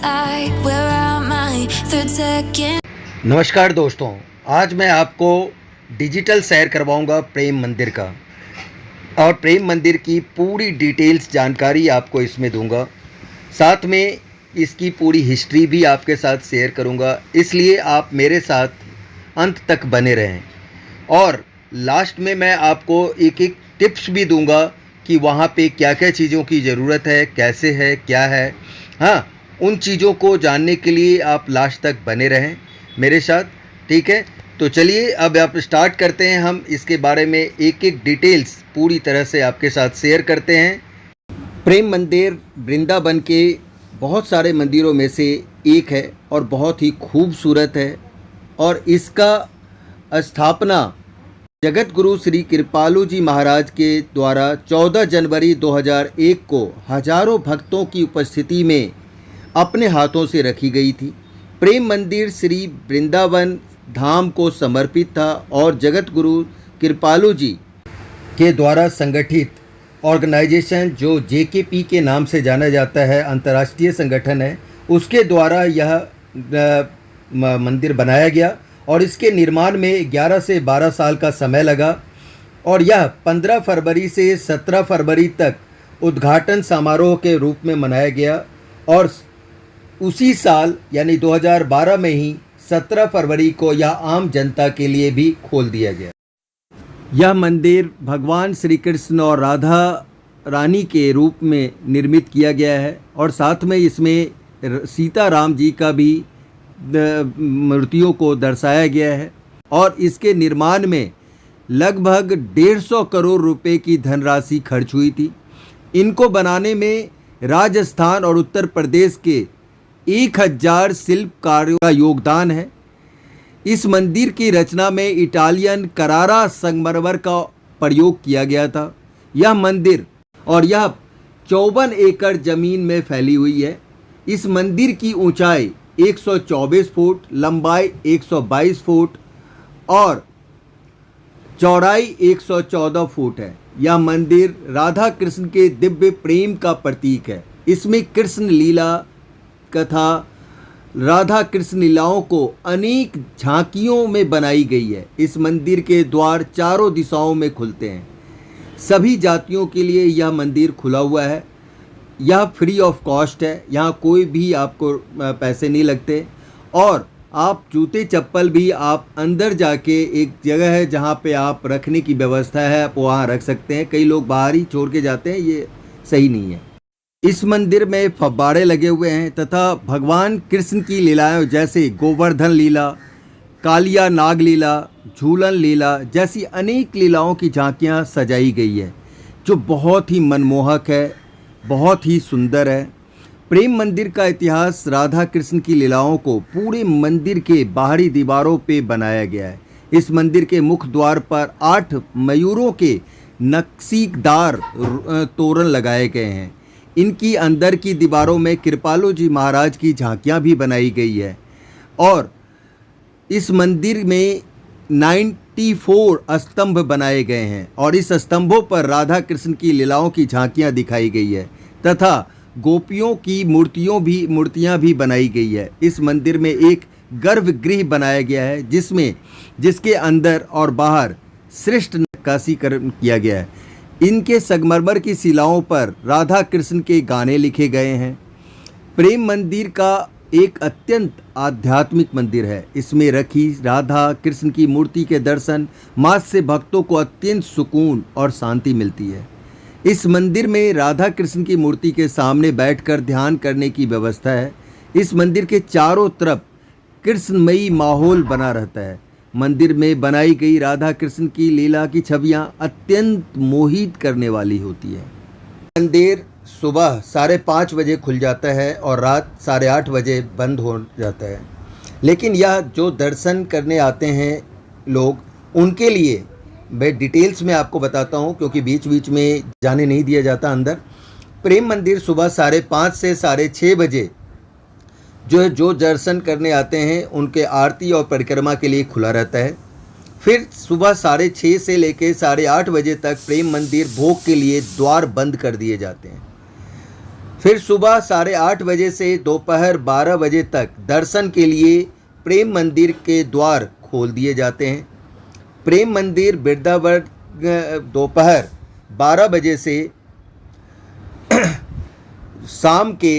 like where am I? Third second. नमस्कार दोस्तों, आज मैं आपको डिजिटल सैर करवाऊंगा प्रेम मंदिर का और प्रेम मंदिर की पूरी डिटेल्स जानकारी आपको इसमें दूंगा। साथ में इसकी पूरी हिस्ट्री भी आपके साथ शेयर करूंगा, इसलिए आप मेरे साथ अंत तक बने रहें। और लास्ट में मैं आपको एक एक टिप्स भी दूंगा कि वहाँ पे क्या क्या चीज़ों की ज़रूरत है, कैसे है, क्या है। हाँ, उन चीज़ों को जानने के लिए आप लास्ट तक बने रहें मेरे साथ, ठीक है। तो चलिए अब आप स्टार्ट करते हैं, हम इसके बारे में एक एक डिटेल्स पूरी तरह से आपके साथ शेयर करते हैं। प्रेम मंदिर वृंदावन के बहुत सारे मंदिरों में से एक है और बहुत ही खूबसूरत है और इसका स्थापना जगत गुरु श्री कृपालु जी महाराज के द्वारा 14 जनवरी 2001 को हजारों भक्तों की उपस्थिति में अपने हाथों से रखी गई थी। प्रेम मंदिर श्री वृंदावन धाम को समर्पित था और जगत गुरु कृपालु जी के द्वारा संगठित ऑर्गेनाइजेशन जो JKP के नाम से जाना जाता है, अंतर्राष्ट्रीय संगठन है, उसके द्वारा यह मंदिर बनाया गया और इसके निर्माण में 11 से 12 साल का समय लगा और यह 15 फरवरी से 17 फरवरी तक उद्घाटन समारोह के रूप में मनाया गया और उसी साल यानी 2012 में ही 17 फरवरी को यह आम जनता के लिए भी खोल दिया गया। यह मंदिर भगवान श्री कृष्ण और राधा रानी के रूप में निर्मित किया गया है और साथ में इसमें सीता राम जी का भी मूर्तियों को दर्शाया गया है और इसके निर्माण में लगभग 150 करोड़ रुपए की धनराशि खर्च हुई थी। इनको बनाने में राजस्थान और उत्तर प्रदेश के 1000 शिल्पकारों का योगदान है। इस मंदिर की रचना में इटालियन करारा संगमरमर का प्रयोग किया गया था। यह मंदिर और यह 54 एकड़ ज़मीन में फैली हुई है। इस मंदिर की ऊंचाई 124 फुट, लंबाई 122 फुट और चौड़ाई 114 फुट है। यह मंदिर राधा कृष्ण के दिव्य प्रेम का प्रतीक है। इसमें कृष्ण लीला कथा, राधा कृष्ण लीलाओं को अनेक झांकियों में बनाई गई है। इस मंदिर के द्वार चारों दिशाओं में खुलते हैं। सभी जातियों के लिए यह मंदिर खुला हुआ है। यह फ्री ऑफ कॉस्ट है, यहाँ कोई भी आपको पैसे नहीं लगते और आप जूते चप्पल भी आप अंदर जाके एक जगह है जहाँ पे आप रखने की व्यवस्था है, आप वहाँ रख सकते हैं। कई लोग बाहर ही छोड़ के जाते हैं, ये सही नहीं है। इस मंदिर में फव्वारे लगे हुए हैं तथा भगवान कृष्ण की लीलाएं जैसे गोवर्धन लीला, कालिया नाग लीला, झूलन लीला जैसी अनेक लीलाओं की झांकियाँ सजाई गई है जो बहुत ही मनमोहक है, बहुत ही सुंदर है। प्रेम मंदिर का इतिहास राधा कृष्ण की लीलाओं को पूरे मंदिर के बाहरी दीवारों पे बनाया गया है। इस मंदिर के मुख्य द्वार पर 8 मयूरों के नक्शीदार तोरण लगाए गए हैं। इनकी अंदर की दीवारों में कृपालु जी महाराज की झांकियाँ भी बनाई गई है और इस मंदिर में 94 स्तंभ बनाए गए हैं और इस स्तंभों पर राधा कृष्ण की लीलाओं की झांकियाँ दिखाई गई है तथा गोपियों की मूर्तियाँ भी बनाई गई है। इस मंदिर में एक गर्भगृह बनाया गया है जिसके अंदर और बाहर श्रेष्ठ नक्काशी किया गया है। इनके संगमरमर की शिलाओं पर राधा कृष्ण के गाने लिखे गए हैं। प्रेम मंदिर का एक अत्यंत आध्यात्मिक मंदिर है। इसमें रखी राधा कृष्ण की मूर्ति के दर्शन मात्र से भक्तों को अत्यंत सुकून और शांति मिलती है। इस मंदिर में राधा कृष्ण की मूर्ति के सामने बैठकर ध्यान करने की व्यवस्था है। इस मंदिर के चारों तरफ कृष्णमयी माहौल बना रहता है। मंदिर में बनाई गई राधा कृष्ण की लीला की छवियाँ अत्यंत मोहित करने वाली होती है। मंदिर सुबह 5:30 बजे खुल जाता है और रात 8:30 बजे बंद हो जाता है। लेकिन यह जो दर्शन करने आते हैं लोग, उनके लिए मैं डिटेल्स में आपको बताता हूँ क्योंकि बीच बीच में जाने नहीं दिया जाता अंदर। प्रेम मंदिर सुबह 5:30 से 6:30 बजे जो दर्शन करने आते हैं उनके आरती और परिक्रमा के लिए खुला रहता है। फिर सुबह 6:30 से लेकर 8:30 बजे तक प्रेम मंदिर भोग के लिए द्वार बंद कर दिए जाते हैं। फिर सुबह 8:30 बजे से दोपहर 12 बजे तक दर्शन के लिए प्रेम मंदिर के द्वार खोल दिए जाते हैं। प्रेम मंदिर वृंदावन दोपहर 12 बजे से शाम के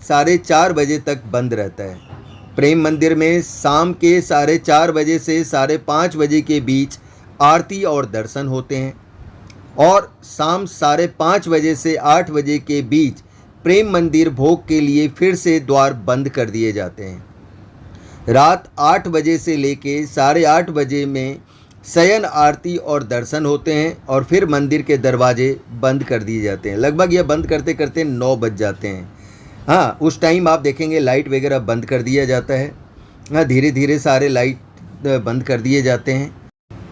4:30 बजे तक बंद रहता है। प्रेम मंदिर में शाम के 4:30 बजे से 5:30 बजे के बीच आरती और दर्शन होते हैं और शाम 5:30 बजे से 8 बजे के बीच प्रेम मंदिर भोग के लिए फिर से द्वार बंद कर दिए जाते हैं। रात 8 बजे से लेके 8:30 बजे में शयन आरती और दर्शन होते हैं और फिर मंदिर के दरवाजे बंद कर दिए जाते हैं। लगभग यह बंद करते करते 9 बज जाते हैं। हाँ, उस टाइम आप देखेंगे लाइट वगैरह बंद कर दिया जाता है। हाँ, धीरे धीरे सारे लाइट बंद कर दिए जाते हैं।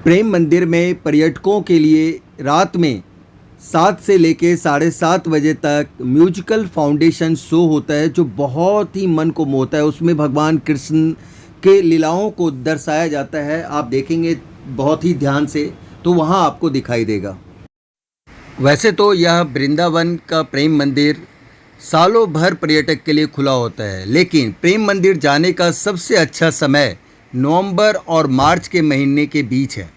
प्रेम मंदिर में पर्यटकों के लिए रात में 7 से लेके 7:30 बजे तक म्यूजिकल फाउंडेशन शो होता है जो बहुत ही मन को मोहता है। उसमें भगवान कृष्ण के लीलाओं को दर्शाया जाता है। आप देखेंगे बहुत ही ध्यान से तो वहाँ आपको दिखाई देगा। वैसे तो यह वृंदावन का प्रेम मंदिर सालों भर पर्यटक के लिए खुला होता है, लेकिन प्रेम मंदिर जाने का सबसे अच्छा समय नवंबर और मार्च के महीने के बीच है,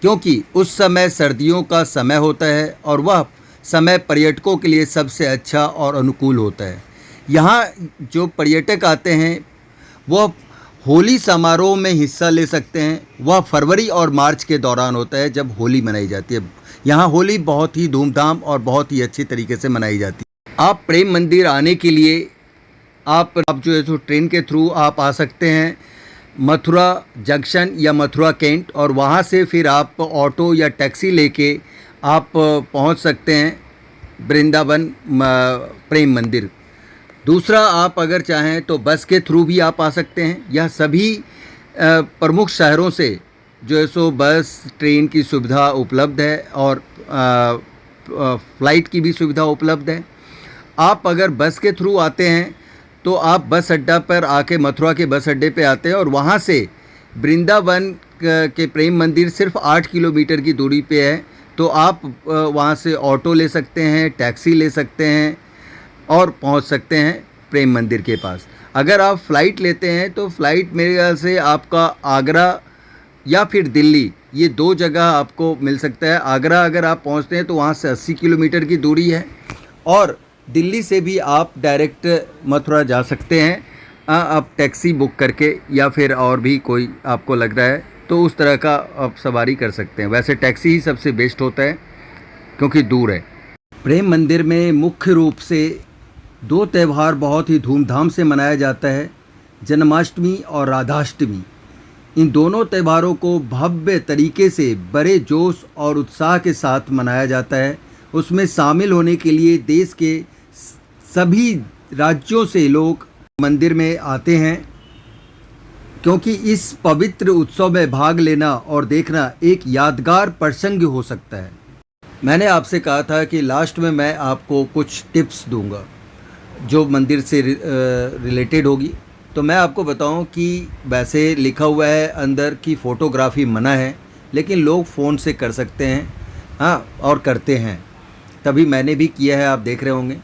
क्योंकि उस समय सर्दियों का समय होता है और वह समय पर्यटकों के लिए सबसे अच्छा और अनुकूल होता है। यहाँ जो पर्यटक आते हैं वह होली समारोह में हिस्सा ले सकते हैं। वह फरवरी और मार्च के दौरान होता है जब होली मनाई जाती है। यहाँ होली बहुत ही धूमधाम और बहुत ही अच्छी तरीके से मनाई जाती है। आप प्रेम मंदिर आने के लिए आप जो है सो ट्रेन के थ्रू आप आ सकते हैं मथुरा जंक्शन या मथुरा कैंट, और वहाँ से फिर आप ऑटो या टैक्सी लेके आप पहुँच सकते हैं वृंदावन प्रेम मंदिर। दूसरा, आप अगर चाहें तो बस के थ्रू भी आप आ सकते हैं। यह सभी प्रमुख शहरों से जो है सो बस ट्रेन की सुविधा उपलब्ध है और फ़्लाइट की भी सुविधा उपलब्ध है। आप अगर बस के थ्रू आते हैं तो आप बस अड्डा पर आके मथुरा के बस अड्डे पे आते हैं और वहाँ से वृंदावन के प्रेम मंदिर सिर्फ 8 किलोमीटर की दूरी पे है। तो आप वहाँ से ऑटो ले सकते हैं, टैक्सी ले सकते हैं और पहुंच सकते हैं प्रेम मंदिर के पास। अगर आप फ़्लाइट लेते हैं तो फ़्लाइट मेरे ख्याल से आपका आगरा या फिर दिल्ली, ये 2 जगह आपको मिल सकता है। आगरा अगर आप पहुंचते हैं तो वहां से 80 किलोमीटर की दूरी है और दिल्ली से भी आप डायरेक्ट मथुरा जा सकते हैं आप टैक्सी बुक करके, या फिर और भी कोई आपको लग रहा है तो उस तरह का आप सवारी कर सकते हैं। वैसे टैक्सी ही सबसे बेस्ट होता है क्योंकि दूर है। प्रेम मंदिर में मुख्य रूप से 2 त्यौहार बहुत ही धूमधाम से मनाया जाता है, जन्माष्टमी और राधाष्टमी। इन दोनों त्योहारों को भव्य तरीके से बड़े जोश और उत्साह के साथ मनाया जाता है। उसमें शामिल होने के लिए देश के सभी राज्यों से लोग मंदिर में आते हैं, क्योंकि इस पवित्र उत्सव में भाग लेना और देखना एक यादगार प्रसंग हो सकता है। मैंने आपसे कहा था कि लास्ट में मैं आपको कुछ टिप्स दूंगा जो मंदिर से रिलेटेड होगी। तो मैं आपको बताऊं कि वैसे लिखा हुआ है अंदर कि फ़ोटोग्राफी मना है, लेकिन लोग फ़ोन से कर सकते हैं। हाँ, और करते हैं, तभी मैंने भी किया है, आप देख रहे होंगे।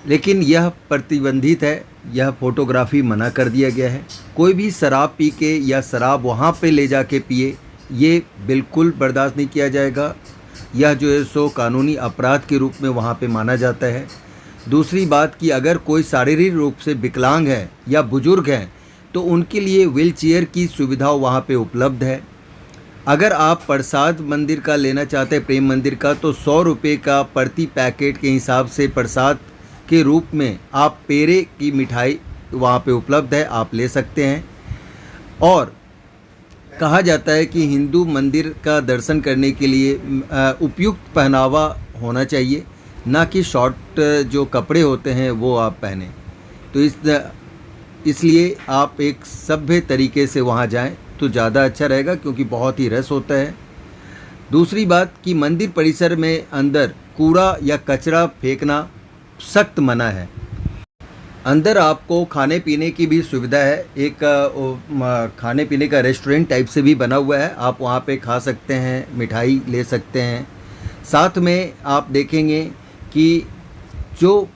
लेकिन यह प्रतिबंधित है, यह फ़ोटोग्राफी मना कर दिया गया है। कोई भी शराब पी के या शराब वहाँ पे ले जाके पिए, ये बिल्कुल बर्दाश्त नहीं किया जाएगा। यह जो है सो कानूनी अपराध के रूप में वहाँ पे माना जाता है। दूसरी बात कि अगर कोई शारीरिक रूप से विकलांग है या बुजुर्ग हैं तो उनके लिए व्हीलचेयर की सुविधा वहाँ पे उपलब्ध है। अगर आप प्रसाद मंदिर का लेना चाहते हैं प्रेम मंदिर का, तो 100 रुपये का प्रति पैकेट के हिसाब से प्रसाद के रूप में आप पेड़े की मिठाई वहाँ पे उपलब्ध है, आप ले सकते हैं। और कहा जाता है कि हिंदू मंदिर का दर्शन करने के लिए उपयुक्त पहनावा होना चाहिए, ना कि शॉर्ट जो कपड़े होते हैं वो आप पहने। तो इसलिए आप एक सभ्य तरीके से वहाँ जाएं तो ज़्यादा अच्छा रहेगा, क्योंकि बहुत ही रस होता है। दूसरी बात कि मंदिर परिसर में अंदर कूड़ा या कचरा फेंकना सख्त मना है। अंदर आपको खाने पीने की भी सुविधा है, एक खाने पीने का रेस्टोरेंट टाइप से भी बना हुआ है, आप वहाँ पे खा सकते हैं, मिठाई ले सकते हैं। साथ में आप देखेंगे कि जो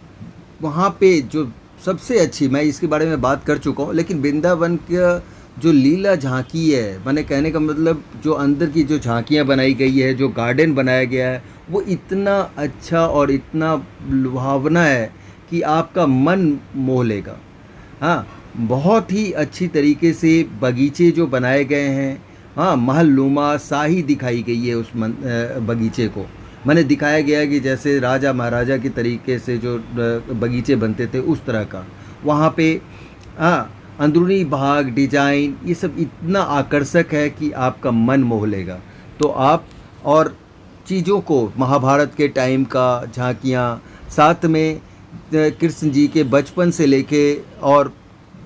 वहाँ पे जो सबसे अच्छी, मैं इसके बारे में बात कर चुका हूँ, लेकिन वृंदावन का जो लीला झांकी है, मैंने कहने का मतलब जो अंदर की जो झांकियाँ बनाई गई है, जो गार्डन बनाया गया है, वो इतना अच्छा और इतना लुभावना है कि आपका मन मोह लेगा। हाँ, बहुत ही अच्छी तरीके से बगीचे जो बनाए गए हैं, हाँ, महलनुमा शाही दिखाई गई है उस बगीचे को। मैंने दिखाया गया है कि जैसे राजा महाराजा के तरीके से जो बगीचे बनते थे उस तरह का। वहाँ पे हाँ, अंदरूनी भाग, डिजाइन, ये सब इतना आकर्षक है कि आपका मन मोह लेगा। तो आप और चीज़ों को, महाभारत के टाइम का झांकियाँ, साथ में कृष्ण जी के बचपन से लेके और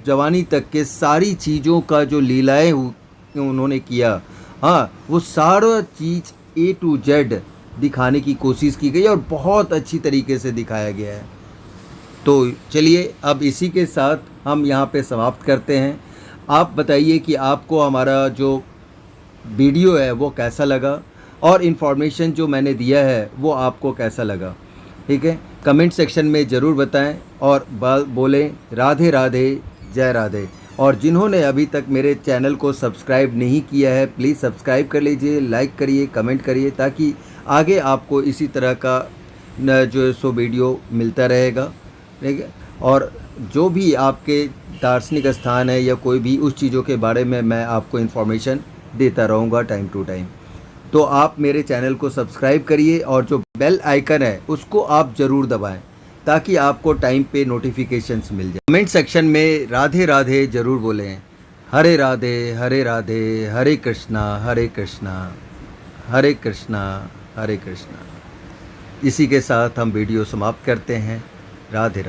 जवानी तक के सारी चीज़ों का जो लीलाएँ उन्होंने किया, हाँ, वो सारा चीज़ A to Z दिखाने की कोशिश की गई और बहुत अच्छी तरीके से दिखाया गया है। तो चलिए अब इसी के साथ हम यहाँ पे समाप्त करते हैं। आप बताइए कि आपको हमारा जो वीडियो है वो कैसा लगा और इन्फॉर्मेशन जो मैंने दिया है वो आपको कैसा लगा, ठीक है? कमेंट सेक्शन में ज़रूर बताएं और बोलें राधे राधे, जय राधे। और जिन्होंने अभी तक मेरे चैनल को सब्सक्राइब नहीं किया है, प्लीज़ सब्सक्राइब कर लीजिए, लाइक करिए, कमेंट करिए, ताकि आगे आपको इसी तरह का जो सो वीडियो मिलता रहेगा, ठीक है? और जो भी आपके दार्शनिक स्थान है या कोई भी, उस चीज़ों के बारे में मैं आपको इन्फॉर्मेशन देता रहूँगा टाइम टू टाइम। तो आप मेरे चैनल को सब्सक्राइब करिए और जो बेल आइकन है उसको आप ज़रूर दबाएं, ताकि आपको टाइम पे नोटिफिकेशंस मिल जाए। कमेंट सेक्शन में राधे राधे ज़रूर बोलें। हरे राधे, हरे राधे, हरे कृष्णा, हरे कृष्णा, हरे कृष्णा, हरे कृष्णा। इसी के साथ हम वीडियो समाप्त करते हैं। राधे राधे।